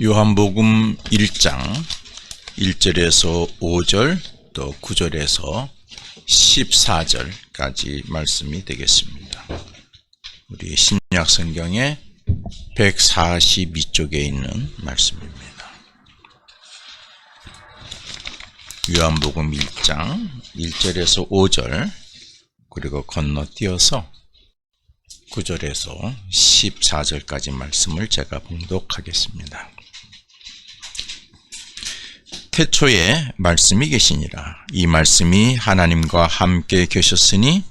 요한복음 1장 1절에서 5절 또 9절에서 14절까지 말씀이 되겠습니다. 우리 신약 성경의 142쪽에 있는 말씀입니다. 요한복음 1장 1절에서 5절 그리고 건너뛰어서 9절에서 14절까지 말씀을 제가 봉독하겠습니다. 태초에 말씀이 계시니라. 이 말씀이 하나님과 함께 계셨으니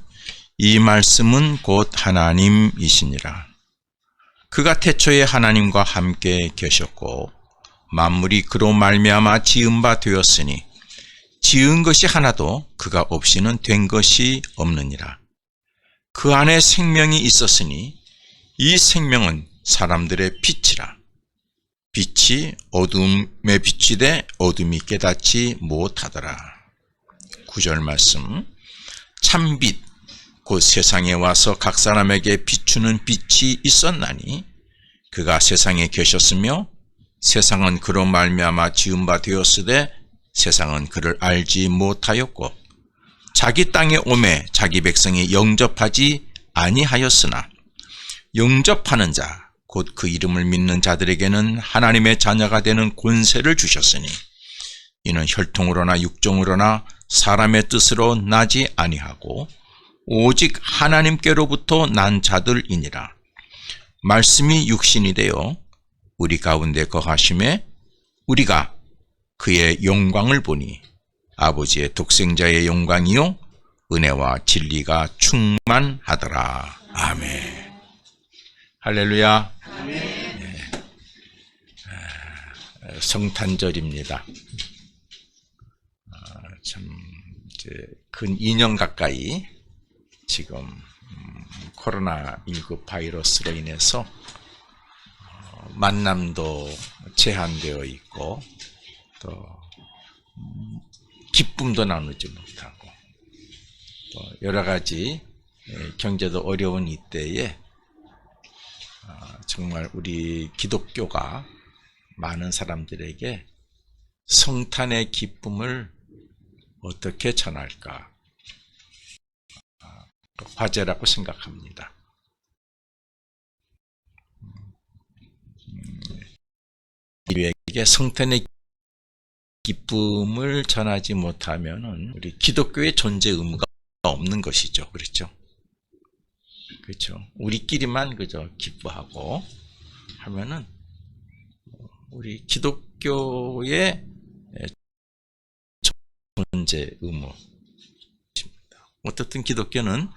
이 말씀은 곧 하나님이시니라. 그가 태초에 하나님과 함께 계셨고 만물이 그로 말미암아 지은 바 되었으니 지은 것이 하나도 그가 없이는 된 것이 없느니라. 그 안에 생명이 있었으니 이 생명은 사람들의 빛이라. 빛이 어둠에 비치되 어둠이 깨닫지 못하더라. 9절 말씀. 참빛 곧 세상에 와서 각 사람에게 비추는 빛이 있었나니 그가 세상에 계셨으며 세상은 그로 말미암아 지은 바 되었으되 세상은 그를 알지 못하였고 자기 땅에 오매 자기 백성이 영접하지 아니하였으나 영접하는 자 곧 그 이름을 믿는 자들에게는 하나님의 자녀가 되는 권세를 주셨으니 이는 혈통으로나 육종으로나 사람의 뜻으로 나지 아니하고 오직 하나님께로부터 난 자들이니라. 말씀이 육신이 되어 우리 가운데 거하심에 우리가 그의 영광을 보니 아버지의 독생자의 영광이요 은혜와 진리가 충만하더라. 아멘. 할렐루야. 네. 성탄절입니다. 참 이제 근 2년 가까이 지금 코로나19 바이러스로 인해서 만남도 제한되어 있고 또 기쁨도 나누지 못하고 또 여러 가지 경제도 어려운 이때에 정말 우리 기독교가 많은 사람들에게 성탄의 기쁨을 어떻게 전할까 과제라고 생각합니다. 우리에게 성탄의 기쁨을 전하지 못하면은 우리 기독교의 존재 의무가 없는 것이죠. 그렇죠? 그렇죠. 우리끼리만 그저 기뻐하고 하면은 우리 기독교의 존재 의무입니다. 어떻든 기독교는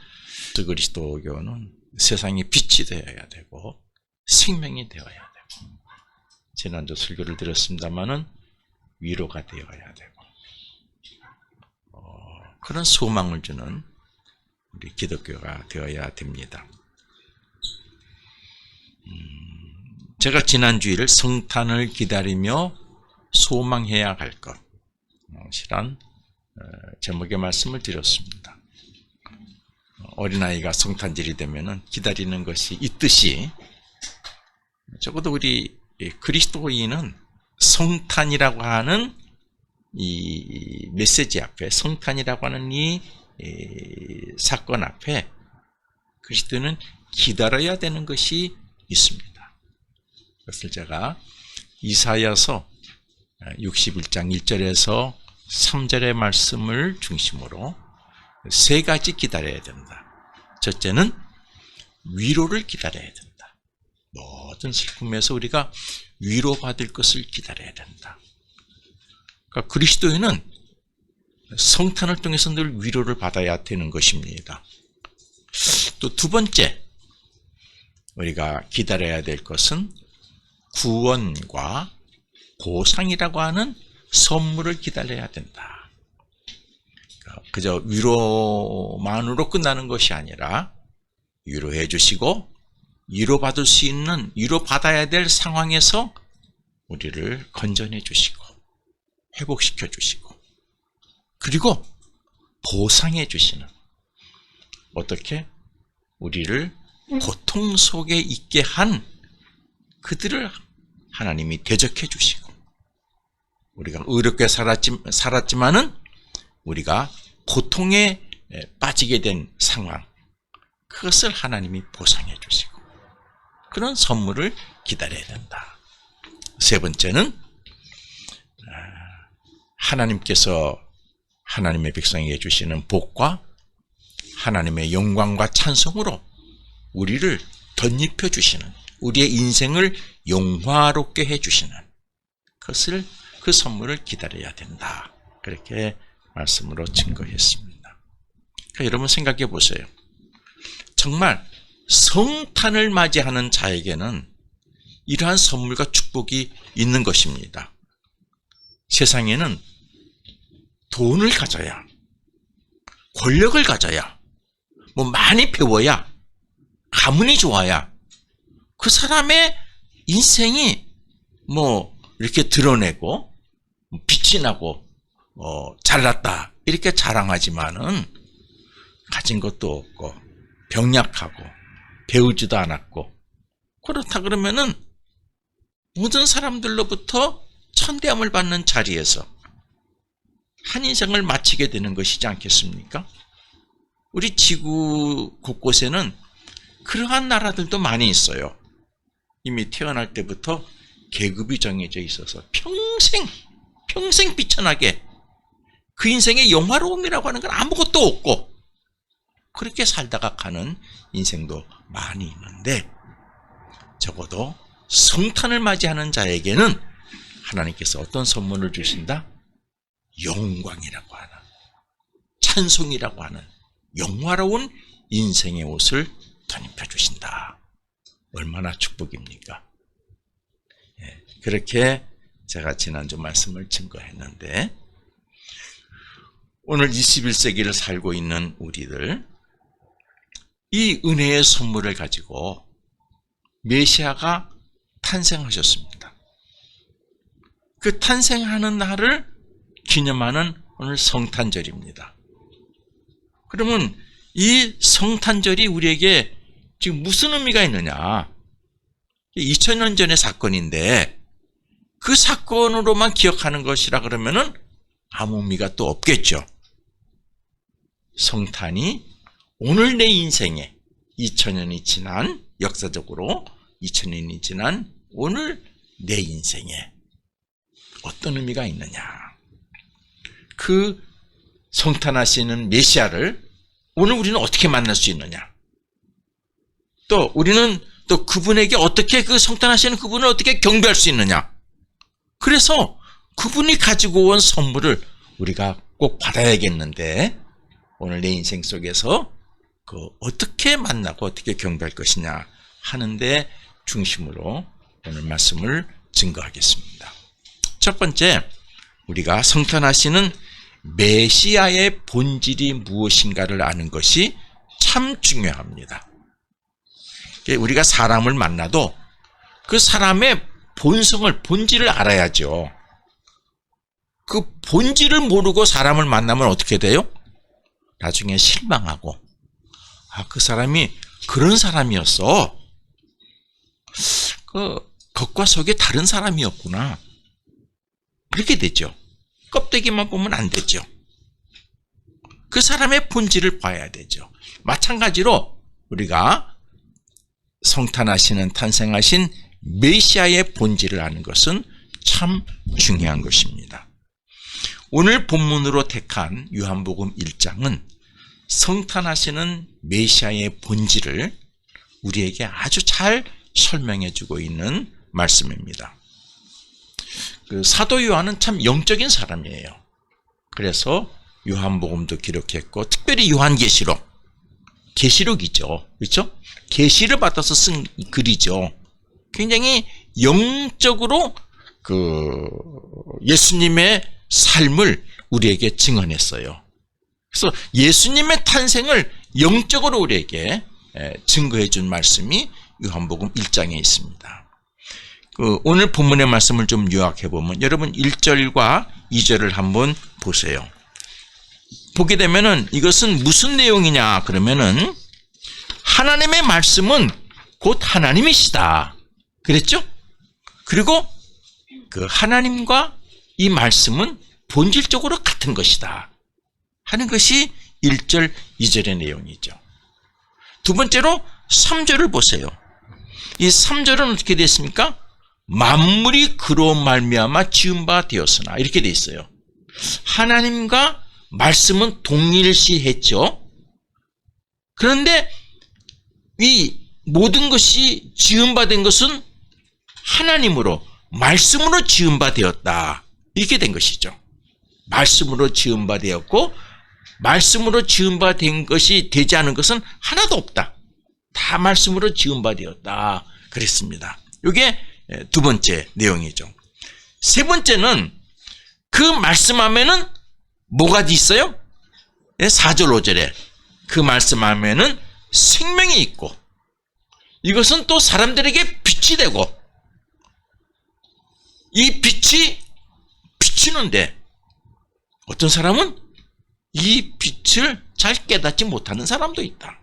그리스도교는 세상의 빛이 되어야 되고 생명이 되어야 되고 지난주 설교를 드렸습니다마는 위로가 되어야 되고 그런 소망을 주는 우리 기독교가 되어야 됩니다. 제가 지난주일 성탄을 기다리며 소망해야 할 것이란 제목의 말씀을 드렸습니다. 어린아이가 성탄절이 되면 기다리는 것이 있듯이 적어도 우리 그리스도인은 성탄이라고 하는 이 메시지 앞에 성탄이라고 하는 이 사건 앞에 그리스도는 기다려야 되는 것이 있습니다. 그것을 제가 이사야서 61장 1절에서 3절의 말씀을 중심으로 세 가지 기다려야 된다. 첫째는 위로를 기다려야 된다. 모든 슬픔에서 우리가 위로받을 것을 기다려야 된다. 그러니까 그리스도인은 성탄을 통해서 늘 위로를 받아야 되는 것입니다. 또 두 번째, 우리가 기다려야 될 것은 구원과 보상이라고 하는 선물을 기다려야 된다. 그저 위로만으로 끝나는 것이 아니라 위로해 주시고 위로받을 수 있는 위로받아야 될 상황에서 우리를 건져내 주시고 회복시켜 주시고 그리고 보상해 주시는, 어떻게 우리를 고통 속에 있게 한 그들을 하나님이 대적해 주시고, 우리가 의롭게 살았지만은 우리가 고통에 빠지게 된 상황, 그것을 하나님이 보상해 주시고, 그런 선물을 기다려야 된다. 세 번째는 하나님께서 하나님의 백성에게 주시는 복과 하나님의 영광과 찬송으로 우리를 덧입혀 주시는, 우리의 인생을 영화롭게 해주시는 그것을, 그 선물을 기다려야 된다. 그렇게 말씀으로 증거했습니다. 그러니까 여러분 생각해 보세요. 정말 성탄을 맞이하는 자에게는 이러한 선물과 축복이 있는 것입니다. 세상에는 돈을 가져야, 권력을 가져야, 많이 배워야, 가문이 좋아야 그 사람의 인생이 이렇게 드러내고 빛이 나고 잘났다 이렇게 자랑하지만은 가진 것도 없고 병약하고 배우지도 않았고, 그렇다 그러면은 모든 사람들로부터 천대함을 받는 자리에서 한 인생을 마치게 되는 것이지 않겠습니까? 우리 지구 곳곳에는 그러한 나라들도 많이 있어요. 이미 태어날 때부터 계급이 정해져 있어서 평생 비천하게 그 인생의 영화로움이라고 하는 건 아무것도 없고 그렇게 살다가 가는 인생도 많이 있는데, 적어도 성탄을 맞이하는 자에게는 하나님께서 어떤 선물을 주신다? 영광이라고 하는, 찬송이라고 하는 영화로운 인생의 옷을 덧입혀 주신다. 얼마나 축복입니까? 그렇게 제가 지난주 말씀을 증거했는데, 오늘 21세기를 살고 있는 우리들, 이 은혜의 선물을 가지고 메시아가 탄생하셨습니다. 그 탄생하는 날을 기념하는 오늘 성탄절입니다. 그러면 이 성탄절이 우리에게 지금 무슨 의미가 있느냐? 2000년 전의 사건인데 그 사건으로만 기억하는 것이라 그러면은 아무 의미가 또 없겠죠. 성탄이 오늘 내 인생에 2000년이 지난, 역사적으로 2000년이 지난 오늘 내 인생에 어떤 의미가 있느냐? 그 성탄하시는 메시아를 오늘 우리는 어떻게 만날 수 있느냐? 또 우리는 또 그분에게 어떻게, 그 성탄하시는 그분을 어떻게 경배할 수 있느냐? 그래서 그분이 가지고 온 선물을 우리가 꼭 받아야겠는데, 오늘 내 인생 속에서 어떻게 만나고 어떻게 경배할 것이냐 하는데 중심으로 오늘 말씀을 증거하겠습니다. 첫 번째, 우리가 성탄하시는 메시아의 본질이 무엇인가를 아는 것이 참 중요합니다. 우리가 사람을 만나도 그 사람의 본질을 알아야죠. 그 본질을 모르고 사람을 만나면 어떻게 돼요? 나중에 실망하고, 그 사람이 그런 사람이었어. 겉과 속이 다른 사람이었구나. 그렇게 되죠. 껍데기만 보면 안 되죠. 그 사람의 본질을 봐야 되죠. 마찬가지로 우리가 성탄하시는, 탄생하신 메시아의 본질을 아는 것은 참 중요한 것입니다. 오늘 본문으로 택한 요한복음 1장은 성탄하시는 메시아의 본질을 우리에게 아주 잘 설명해 주고 있는 말씀입니다. 사도 요한은 참 영적인 사람이에요. 그래서 요한복음도 기록했고, 특별히 요한계시록, 계시록이죠. 그렇죠? 계시를 받아서 쓴 글이죠. 굉장히 영적으로 예수님의 삶을 우리에게 증언했어요. 그래서 예수님의 탄생을 영적으로 우리에게 증거해 준 말씀이 요한복음 1장에 있습니다. 오늘 본문의 말씀을 좀 요약해 보면, 여러분 1절과 2절을 한번 보세요. 보게 되면은 이것은 무슨 내용이냐 그러면은 하나님의 말씀은 곧 하나님이시다. 그랬죠? 그리고 그 하나님과 이 말씀은 본질적으로 같은 것이다 하는 것이 1절, 2절의 내용이죠. 두 번째로 3절을 보세요. 이 3절은 어떻게 됐습니까? 만물이 그로 말미암아 지은 바 되었으나 이렇게 돼 있어요. 하나님과 말씀은 동일시했죠. 그런데 이 모든 것이 지은 바 된 것은 하나님으로 말씀으로 지은 바 되었다. 이렇게 된 것이죠. 말씀으로 지은 바 되었고 말씀으로 지은 바 된 것이 되지 않은 것은 하나도 없다. 다 말씀으로 지은 바 되었다. 그랬습니다. 이게 두 번째 내용이죠. 세 번째는 그 말씀 안에는 뭐가 있어요? 4절 5절에 그 말씀 안에는 생명이 있고 이것은 또 사람들에게 빛이 되고 이 빛이 비치는데 어떤 사람은 이 빛을 잘 깨닫지 못하는 사람도 있다.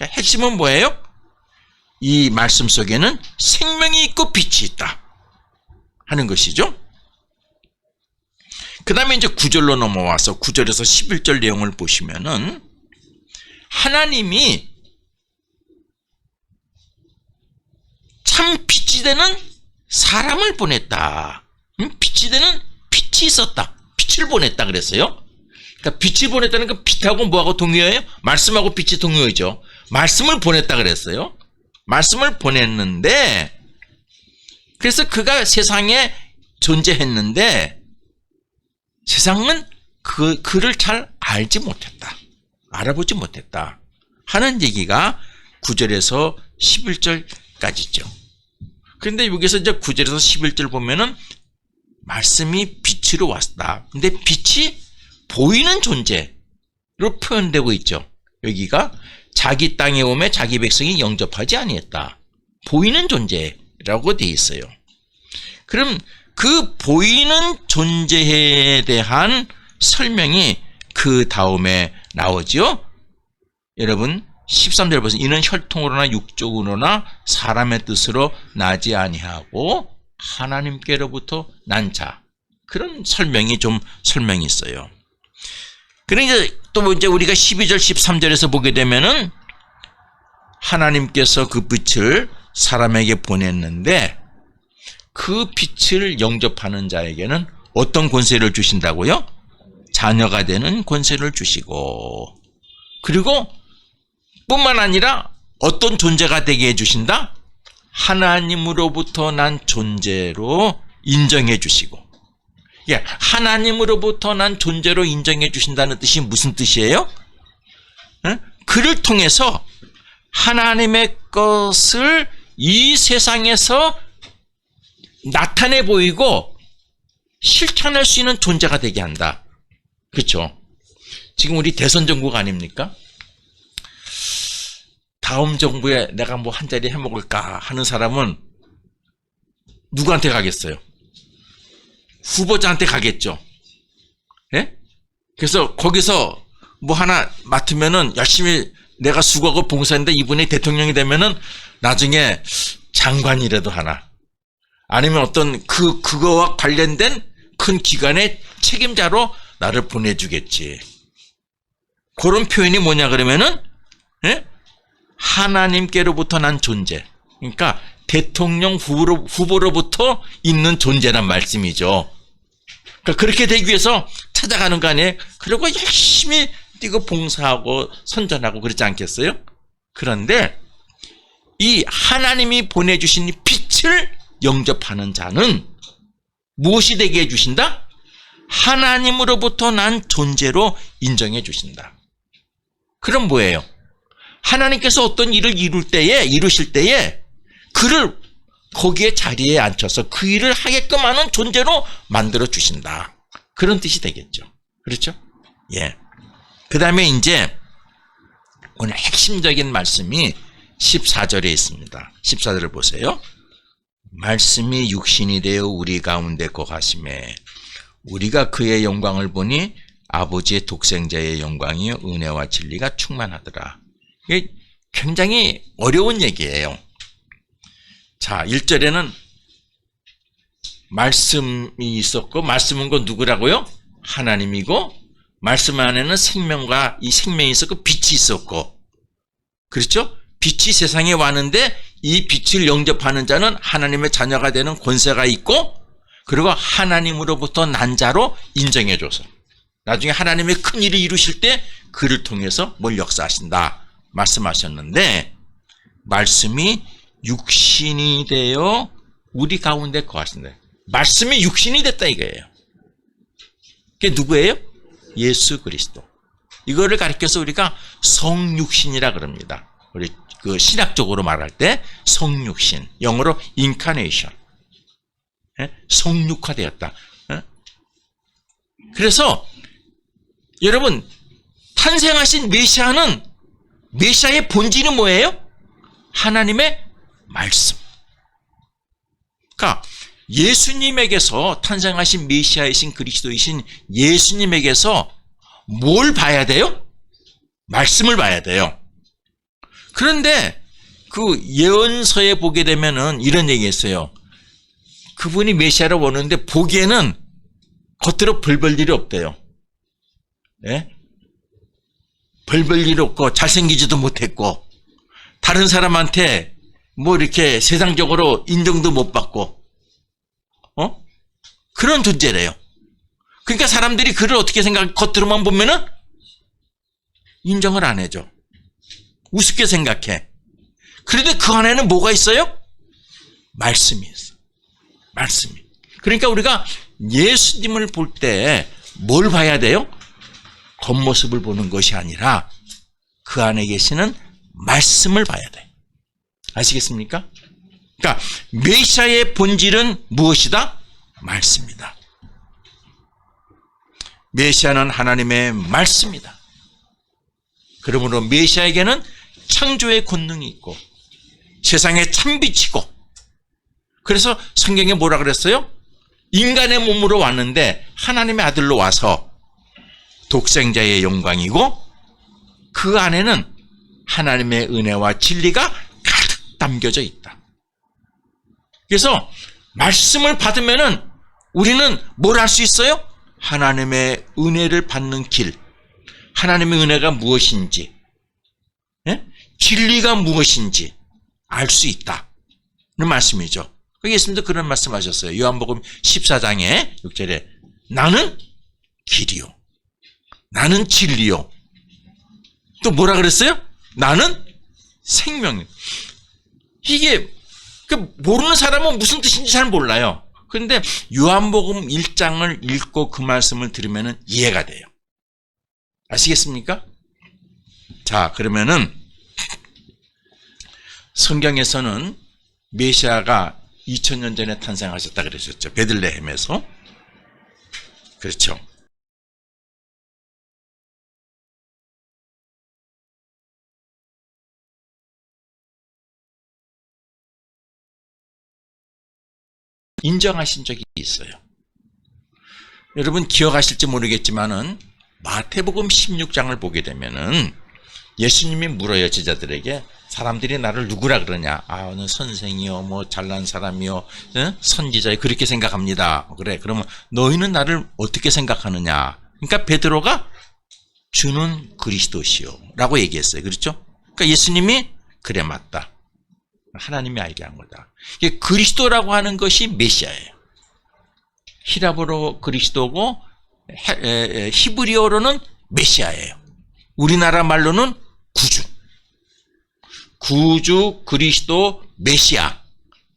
핵심은 뭐예요? 이 말씀 속에는 생명이 있고 빛이 있다 하는 것이죠. 그 다음에 이제 9절로 넘어와서 9절에서 11절 내용을 보시면은 하나님이 참 빛이 되는 사람을 보냈다. 빛이 되는 빛이 있었다. 빛을 보냈다 그랬어요. 그러니까 빛을 보냈다는 건 빛하고 뭐하고 동의어예요? 말씀하고 빛이 동의어죠. 말씀을 보냈다 그랬어요. 말씀을 보냈는데 그래서 그가 세상에 존재했는데 세상은 그를 잘 알지 못했다. 알아보지 못했다 하는 얘기가 9절에서 11절까지죠. 그런데 여기서 이제 9절에서 11절 보면은 말씀이 빛으로 왔다. 근데 빛이 보이는 존재로 표현되고 있죠. 여기가 자기 땅에 오매 자기 백성이 영접하지 아니했다. 보이는 존재라고 되어 있어요. 그럼 그 보이는 존재에 대한 설명이 그 다음에 나오죠. 여러분 13절 보세요. 이는 혈통으로나 육적으로나 사람의 뜻으로 나지 아니하고 하나님께로부터 난 자. 그런 설명이 있어요. 그러니까 또 이제 우리가 12절 13절에서 보게 되면은 하나님께서 그 빛을 사람에게 보냈는데 그 빛을 영접하는 자에게는 어떤 권세를 주신다고요? 자녀가 되는 권세를 주시고 그리고 뿐만 아니라 어떤 존재가 되게 해주신다? 하나님으로부터 난 존재로 인정해 주시고 하나님으로부터 난 존재로 인정해 주신다는 뜻이 무슨 뜻이에요? 그를 통해서 하나님의 것을 이 세상에서 나타내 보이고 실천할 수 있는 존재가 되게 한다. 그렇죠? 지금 우리 대선 정국 아닙니까? 다음 정부에 내가 뭐 한 자리 해먹을까 하는 사람은 누구한테 가겠어요? 후보자한테 가겠죠. 예? 그래서 거기서 뭐 하나 맡으면은 열심히 내가 수고하고 봉사했는데 이분이 대통령이 되면은 나중에 장관이라도 하나 아니면 어떤 그거와 관련된 큰 기관의 책임자로 나를 보내주겠지. 그런 표현이 뭐냐 그러면은 예? 하나님께로부터 난 존재. 그러니까 대통령 후보로부터 있는 존재란 말씀이죠. 그러니까 그렇게 되기 위해서 찾아가는 거 아니에요? 그리고 열심히 뛰고 봉사하고 선전하고 그러지 않겠어요? 그런데 이 하나님이 보내주신 빛을 영접하는 자는 무엇이 되게 해주신다? 하나님으로부터 난 존재로 인정해 주신다. 그럼 뭐예요? 하나님께서 어떤 일을 이루실 때에 그를 거기에 자리에 앉혀서 그 일을 하게끔 하는 존재로 만들어 주신다. 그런 뜻이 되겠죠. 그렇죠? 예. 그 다음에 이제 오늘 핵심적인 말씀이 14절에 있습니다. 14절을 보세요. 말씀이 육신이 되어 우리 가운데 거하심에 우리가 그의 영광을 보니 아버지의 독생자의 영광이요 은혜와 진리가 충만하더라. 이게 굉장히 어려운 얘기예요. 자, 1절에는 말씀이 있었고, 말씀은 그 누구라고요? 하나님이고, 말씀 안에는 생명과 이 생명이 있었고 빛이 있었고, 그렇죠? 빛이 세상에 왔는데 이 빛을 영접하는 자는 하나님의 자녀가 되는 권세가 있고, 그리고 하나님으로부터 난 자로 인정해줘서 나중에 하나님의 큰 일을 이루실 때 그를 통해서 뭘 역사하신다 말씀하셨는데, 말씀이 육신이 되어 우리 가운데 거하신다. 말씀이 육신이 됐다 이거예요. 그게 누구예요? 예수 그리스도. 이거를 가리켜서 우리가 성육신이라 그럽니다. 우리 그 신학적으로 말할 때 성육신, 영어로 incarnation, 성육화되었다. 그래서 여러분, 탄생하신 메시아는, 메시아의 본질은 뭐예요? 하나님의 말씀. 그러니까 예수님에게서, 탄생하신 메시아이신 그리스도이신 예수님에게서 뭘 봐야 돼요? 말씀을 봐야 돼요. 그런데 그 예언서에 보게 되면은 이런 얘기했어요. 그분이 메시아라고 오는데 보기에는 겉으로 별별 일이 없대요. 예? 별별 일이 없고 잘생기지도 못했고 다른 사람한테 뭐 이렇게 세상적으로 인정도 못 받고 그런 존재래요. 그러니까 사람들이 그를 어떻게 겉으로만 보면은 인정을 안 해줘. 우습게 생각해. 그런데 그 안에는 뭐가 있어요? 말씀이 있어. 말씀이. 그러니까 우리가 예수님을 볼 때 뭘 봐야 돼요? 겉모습을 보는 것이 아니라 그 안에 계시는 말씀을 봐야 돼. 아시겠습니까? 그러니까 메시아의 본질은 무엇이다? 말씀이다. 메시아는 하나님의 말씀이다. 그러므로 메시아에게는 창조의 권능이 있고 세상의 참빛이고, 그래서 성경에 뭐라 그랬어요? 인간의 몸으로 왔는데 하나님의 아들로 와서 독생자의 영광이고 그 안에는 하나님의 은혜와 진리가 가득 담겨져 있다. 그래서 말씀을 받으면은 우리는 뭘 할 수 있어요? 하나님의 은혜를 받는 길, 하나님의 은혜가 무엇인지, 진리가 무엇인지 알 수 있다는 말씀이죠. 예수님도 그런 말씀하셨어요. 요한복음 14장에 6절에 나는 길이요, 나는 진리요, 또 뭐라 그랬어요? 나는 생명이요. 이게 모르는 사람은 무슨 뜻인지 잘 몰라요. 그런데 요한복음 1장을 읽고 그 말씀을 들으면 이해가 돼요. 아시겠습니까? 자, 그러면은 성경에서는 메시아가 2000년 전에 탄생하셨다 그러셨죠. 베들레헴에서. 그렇죠. 인정하신 적이 있어요. 여러분 기억하실지 모르겠지만은 마태복음 16장을 보게 되면은 예수님이 물어요, 제자들에게. 사람들이 나를 누구라 그러냐? 너 선생이요, 뭐 잘난 사람이요, 선지자요, 그렇게 생각합니다. 그래, 그러면 너희는 나를 어떻게 생각하느냐? 그러니까 베드로가 주는 그리스도시요 라고 얘기했어요. 그렇죠? 그러니까 예수님이 그래, 맞다, 하나님이 알게 한 거다. 이게 그리스도라고 하는 것이 메시아예요. 히라보로 그리스도고 히브리어로는 메시아예요. 우리나라 말로는 구주, 그리스도, 메시아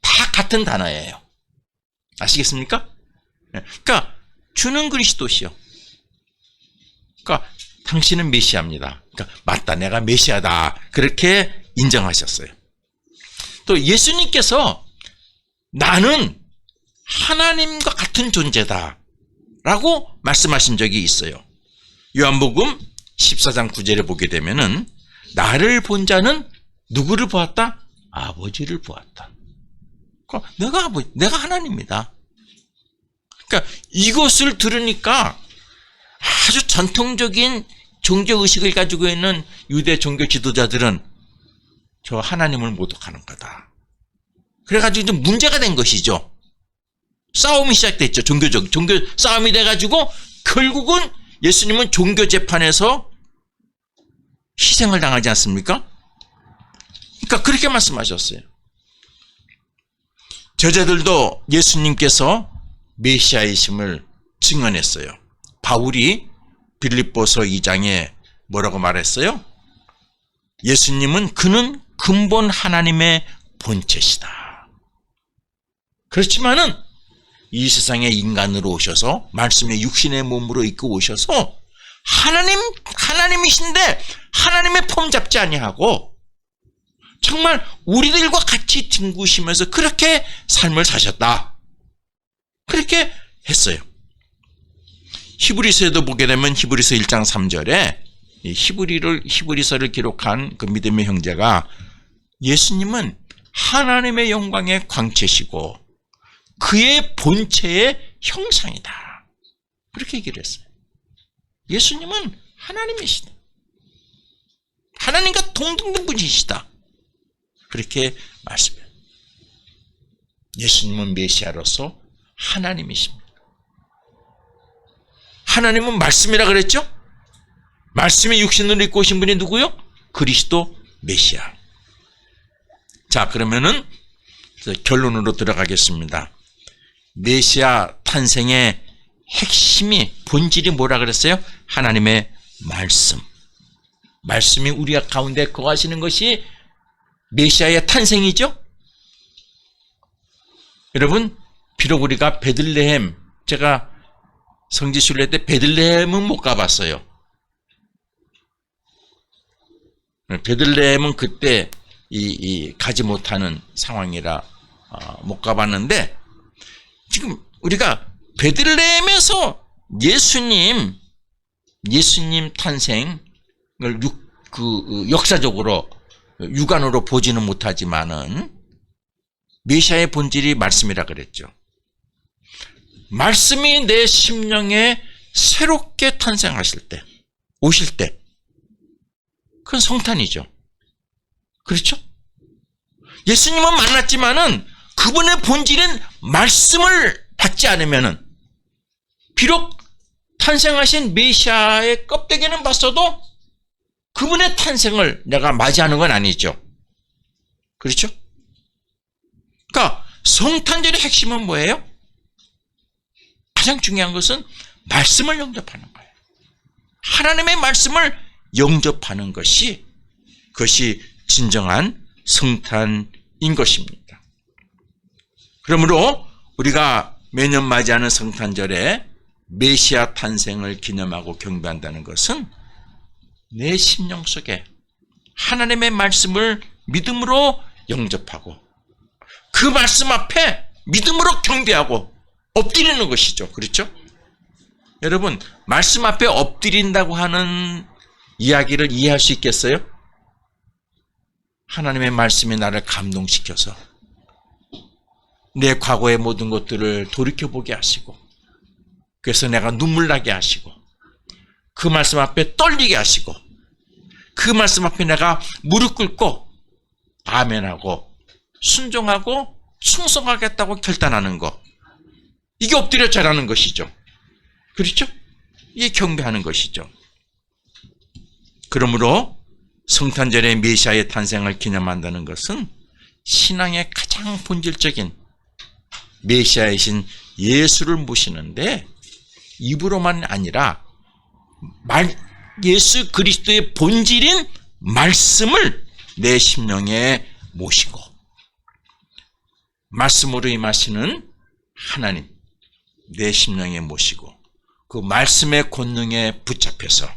다 같은 단어예요. 아시겠습니까? 그러니까 주는 그리스도시요. 그러니까 당신은 메시아입니다. 그러니까 맞다, 내가 메시아다, 그렇게 인정하셨어요. 또 예수님께서 나는 하나님과 같은 존재다 라고 말씀하신 적이 있어요. 요한복음 14장 9절에 보게 되면은 나를 본 자는 누구를 보았다? 아버지를 보았다. 그러니까 내가 하나님이다. 그러니까 이것을 들으니까 아주 전통적인 종교 의식을 가지고 있는 유대 종교 지도자들은 저 하나님을 모독하는 거다. 그래가지고 좀 문제가 된 것이죠. 싸움이 시작됐죠. 종교 싸움이 돼가지고 결국은 예수님은 종교 재판에서 희생을 당하지 않습니까? 그러니까 그렇게 말씀하셨어요. 저자들도 예수님께서 메시아이심을 증언했어요. 바울이 빌립보서 2장에 뭐라고 말했어요? 예수님은 그는 근본 하나님의 본체시다. 그렇지만은 이 세상에 인간으로 오셔서 말씀의 육신의 몸으로 입고 오셔서 하나님이신데 하나님의 폼 잡지 아니하고 정말 우리들과 같이 뒹구시면서 그렇게 삶을 사셨다. 그렇게 했어요. 히브리서에도 보게 되면 히브리서 1장 3절에 히브리서를 기록한 그 믿음의 형제가 예수님은 하나님의 영광의 광채시고 그의 본체의 형상이다. 그렇게 얘기를 했어요. 예수님은 하나님이시다. 하나님과 동등된 분이시다. 그렇게 말씀해요. 예수님은 메시아로서 하나님이십니다. 하나님은 말씀이라 그랬죠? 말씀이 육신으로 입고 오신 분이 누구요? 그리스도 메시아. 자, 그러면은 결론으로 들어가겠습니다. 메시아 탄생의 핵심이 본질이 뭐라 그랬어요? 하나님의 말씀. 말씀이 우리 가운데 거하시는 것이 메시아의 탄생이죠? 여러분, 비록 우리가 베들레헴, 제가 성지순례 때 베들레헴은 못 가봤어요. 베들레헴은 그때 가지 못하는 상황이라 못 가봤는데, 지금 우리가 베들레헴에서 예수님 탄생을 역사적으로 육안으로 보지는 못하지만은 메시아의 본질이 말씀이라 그랬죠. 말씀이 내 심령에 새롭게 탄생하실 때, 오실 때, 그건 성탄이죠. 그렇죠? 예수님은 만났지만은 그분의 본질은 말씀을 받지 않으면은 비록 탄생하신 메시아의 껍데기는 봤어도 그분의 탄생을 내가 맞이하는 건 아니죠. 그렇죠? 그러니까 성탄절의 핵심은 뭐예요? 가장 중요한 것은 말씀을 영접하는 거예요. 하나님의 말씀을 영접하는 것이 그것이 진정한 성탄인 것입니다. 그러므로 우리가 매년 맞이하는 성탄절에 메시아 탄생을 기념하고 경배한다는 것은 내 심령 속에 하나님의 말씀을 믿음으로 영접하고 그 말씀 앞에 믿음으로 경배하고 엎드리는 것이죠. 그렇죠? 여러분, 말씀 앞에 엎드린다고 하는 이야기를 이해할 수 있겠어요? 하나님의 말씀이 나를 감동시켜서 내 과거의 모든 것들을 돌이켜보게 하시고 그래서 내가 눈물 나게 하시고 그 말씀 앞에 떨리게 하시고 그 말씀 앞에 내가 무릎 꿇고 아멘하고 순종하고 충성하겠다고 결단하는 것, 이게 엎드려 절하는 것이죠. 그렇죠? 이게 경배하는 것이죠. 그러므로 성탄절의 메시아의 탄생을 기념한다는 것은 신앙의 가장 본질적인 메시아이신 예수를 모시는데 입으로만 아니라 예수 그리스도의 본질인 말씀을 내 심령에 모시고 말씀으로 임하시는 하나님 내 심령에 모시고 그 말씀의 권능에 붙잡혀서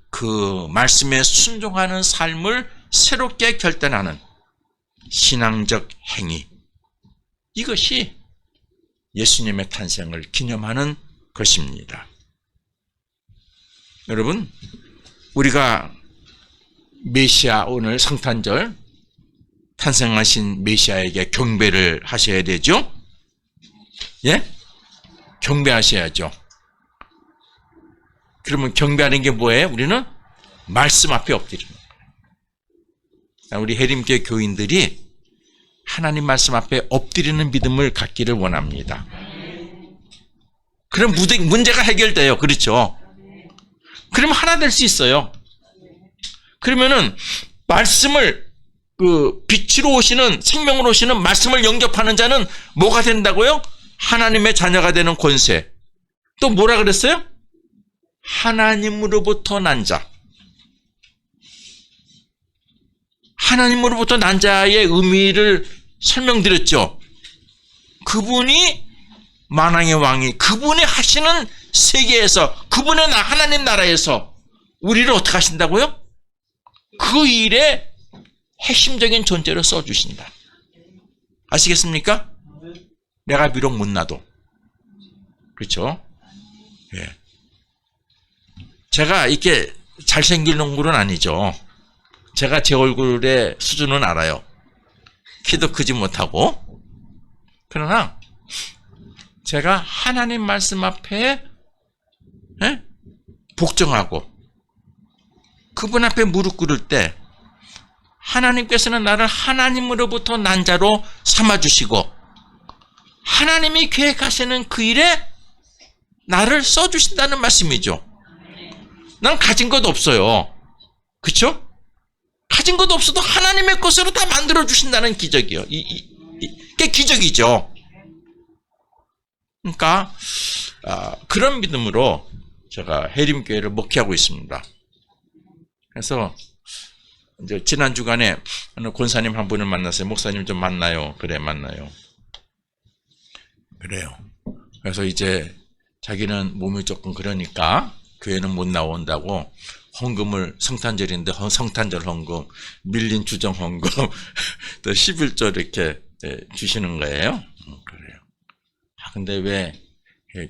그 말씀에 순종하는 삶을 새롭게 결단하는 신앙적 행위, 이것이 예수님의 탄생을 기념하는 것입니다. 여러분, 우리가 메시아, 오늘 성탄절 탄생하신 메시아에게 경배를 하셔야 되죠? 예? 경배하셔야죠. 그러면 경배하는 게 뭐예요? 우리는 말씀 앞에 엎드리는 거예요. 우리 해림교회 교인들이 하나님 말씀 앞에 엎드리는 믿음을 갖기를 원합니다. 그럼 문제가 해결돼요. 그렇죠? 그러면 하나 될 수 있어요. 그러면은 말씀을 빛으로 오시는 생명으로 오시는 말씀을 영접하는 자는 뭐가 된다고요? 하나님의 자녀가 되는 권세. 또 뭐라 그랬어요? 하나님으로부터 난 자. 하나님으로부터 난 자의 의미를 설명드렸죠. 그분이 만왕의 왕이 그분이 하시는 세계에서 그분의 하나님 나라에서 우리를 어떻게 하신다고요? 그 일에 핵심적인 존재로 써주신다. 아시겠습니까? 내가 비록 못나도. 그렇죠? 예. 제가 이렇게 잘생긴 얼굴은 아니죠. 제가 제 얼굴의 수준은 알아요. 키도 크지 못하고. 그러나 제가 하나님 말씀 앞에 복종하고 그분 앞에 무릎 꿇을 때 하나님께서는 나를 하나님으로부터 난 자로 삼아주시고 하나님이 계획하시는 그 일에 나를 써주신다는 말씀이죠. 난 가진 것 없어요. 그렇죠? 가진 것 없어도 하나님의 것으로 다 만들어주신다는 기적이요. 이게 기적이죠. 그러니까 그런 믿음으로 제가 해림교회를 목회하고 있습니다. 그래서 이제 지난 주간에 어느 권사님 한 분을 만났어요. 목사님 좀 만나요. 그래, 만나요. 그래요. 그래서 이제 자기는 몸이 조금 그러니까 교회는 못 나온다고 헌금을 성탄절인데 성탄절 헌금, 밀린 주정 헌금, 또 11조 이렇게 주시는 거예요. 그래요. 근데 왜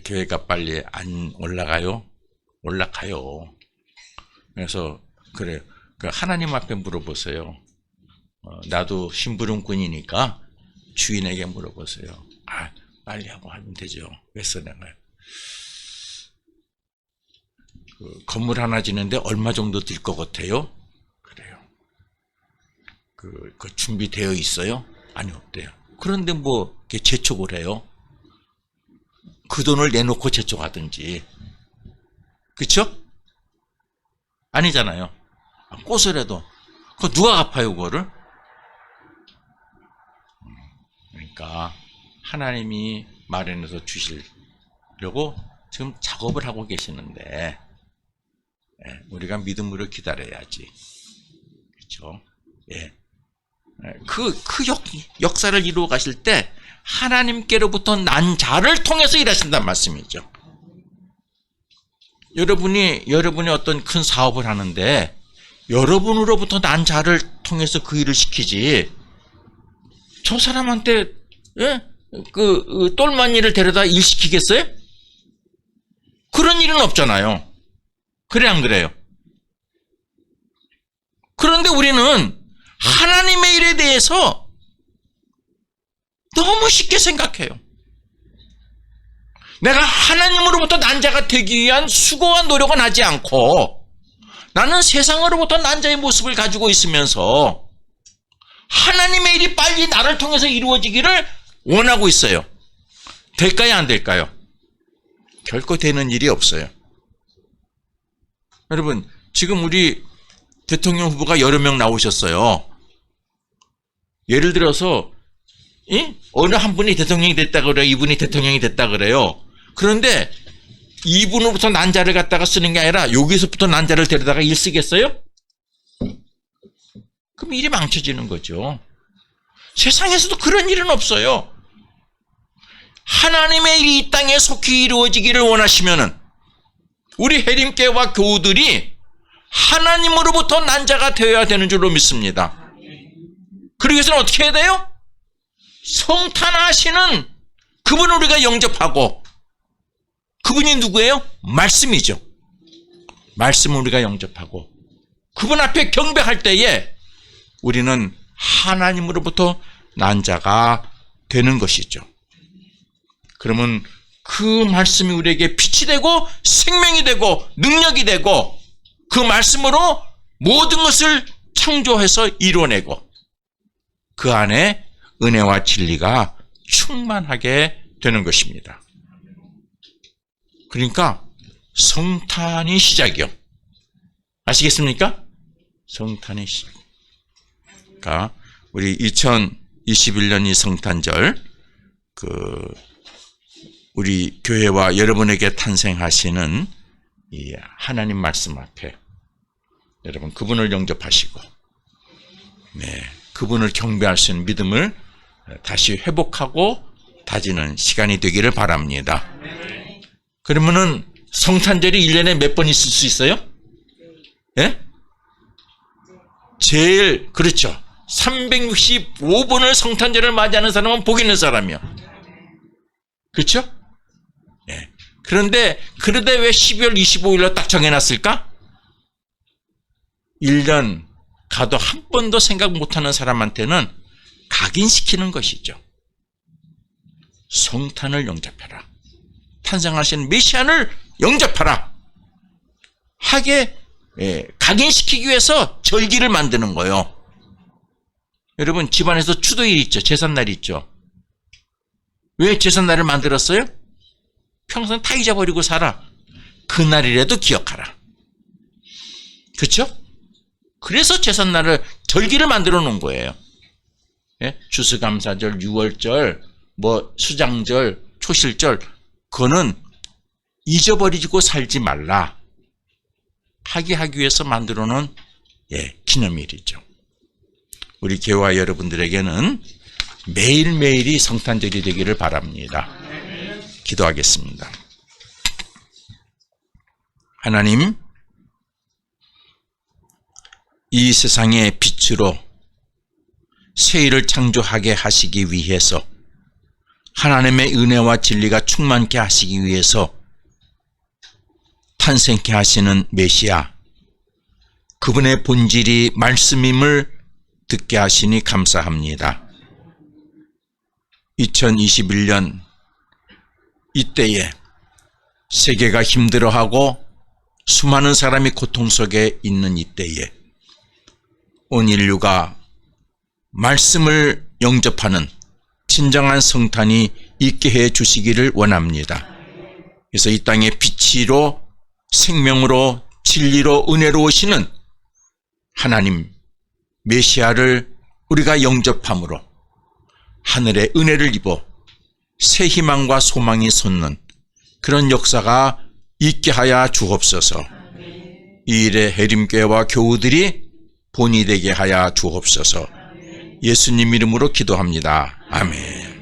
교회가 빨리 안 올라가요? 올라가요. 그래서 그래요. 하나님 앞에 물어보세요. 나도 심부름꾼이니까 주인에게 물어보세요. 빨리 하고 하면 되죠. 왜 써내가요? 건물 하나 지는데 얼마 정도 들 것 같아요? 그래요. 그 준비되어 있어요? 아니, 없대요. 그런데 뭐 이렇게 재촉을 해요? 그 돈을 내놓고 재촉하든지. 그렇죠? 아니잖아요. 꽃을 해도 그거 누가 갚아요, 그거를? 그러니까 하나님이 마련해서 주시려고 지금 작업을 하고 계시는데 우리가 믿음으로 기다려야지. 그렇죠? 예. 그 역사를 이루어 가실 때 하나님께로부터 난 자를 통해서 일하신다는 말씀이죠. 여러분이 어떤 큰 사업을 하는데 여러분으로부터 난 자를 통해서 그 일을 시키지. 저 사람한테 그 똘마니를 데려다 일 시키겠어요? 그런 일은 없잖아요. 그래, 안 그래요? 그런데 우리는 하나님의 일에 대해서 너무 쉽게 생각해요. 내가 하나님으로부터 난 자가 되기 위한 수고와 노력은 하지 않고 나는 세상으로부터 난 자의 모습을 가지고 있으면서 하나님의 일이 빨리 나를 통해서 이루어지기를 원하고 있어요. 될까요, 안 될까요? 결코 되는 일이 없어요. 여러분, 지금 우리 대통령 후보가 여러 명 나오셨어요. 예를 들어서 어느 한 분이 대통령이 됐다 그래요. 이분이 대통령이 됐다 그래요. 그런데 이분으로부터 난자를 갖다가 쓰는 게 아니라 여기서부터 난자를 데려다가 일 쓰겠어요? 그럼 일이 망쳐지는 거죠. 세상에서도 그런 일은 없어요. 하나님의 일이 이 땅에 속히 이루어지기를 원하시면은 우리 해림교회와 교우들이 하나님으로부터 난자가 되어야 되는 줄로 믿습니다. 그러기 위해서는 어떻게 해야 돼요? 성탄하시는 그분을 우리가 영접하고, 그분이 누구예요? 말씀이죠. 말씀을 우리가 영접하고 그분 앞에 경배할 때에 우리는 하나님으로부터 난 자가 되는 것이죠. 그러면 그 말씀이 우리에게 빛이 되고 생명이 되고 능력이 되고 그 말씀으로 모든 것을 창조해서 이뤄내고 그 안에 은혜와 진리가 충만하게 되는 것입니다. 그러니까 성탄이 시작이요. 아시겠습니까? 성탄이 시작. 그러니까 우리 2021년 이 성탄절 우리 교회와 여러분에게 탄생하시는 이 하나님 말씀 앞에 여러분 그분을 영접하시고 그분을 경배할 수 있는 믿음을 다시 회복하고 다지는 시간이 되기를 바랍니다. 그러면은 성탄절이 1년에 몇 번 있을 수 있어요? 예? 제일 그렇죠. 365번을 성탄절을 맞이하는 사람은 복 있는 사람이요. 그렇죠? 네. 그런데 왜 12월 25일로 딱 정해놨을까? 1년 가도 한 번도 생각 못하는 사람한테는 각인시키는 것이죠. 성탄을 영접해라. 탄생하신 메시아를 영접하라. 하게 각인시키기 위해서 절기를 만드는 거예요. 여러분 집안에서 추도일 있죠. 제삿날이 있죠. 왜 제삿날을 만들었어요? 평생 다 잊어버리고 살아. 그날이라도 기억하라. 그렇죠? 그래서 제삿날을 절기를 만들어 놓은 거예요. 추수감사절, 유월절, 수장절, 초실절 그거는 잊어버리고 살지 말라 하기 위해서 만들어 놓은 기념일이죠. 우리 교회와 여러분들에게는 매일매일이 성탄절이 되기를 바랍니다. 기도하겠습니다. 하나님, 이 세상의 빛으로 세일을 창조하게 하시기 위해서 하나님의 은혜와 진리가 충만케 하시기 위해서 탄생케 하시는 메시아, 그분의 본질이 말씀임을 듣게 하시니 감사합니다. 2021년 이때에 세계가 힘들어하고 수많은 사람이 고통 속에 있는 이때에 온 인류가 말씀을 영접하는 진정한 성탄이 있게 해 주시기를 원합니다. 그래서 이 땅에 빛으로 생명으로 진리로 은혜로 오시는 하나님 메시아를 우리가 영접함으로 하늘의 은혜를 입어 새 희망과 소망이 솟는 그런 역사가 있게 하여 주옵소서. 이 일에 해림교회와 교우들이 본이 되게 하여 주옵소서. 예수님 이름으로 기도합니다. 아멘.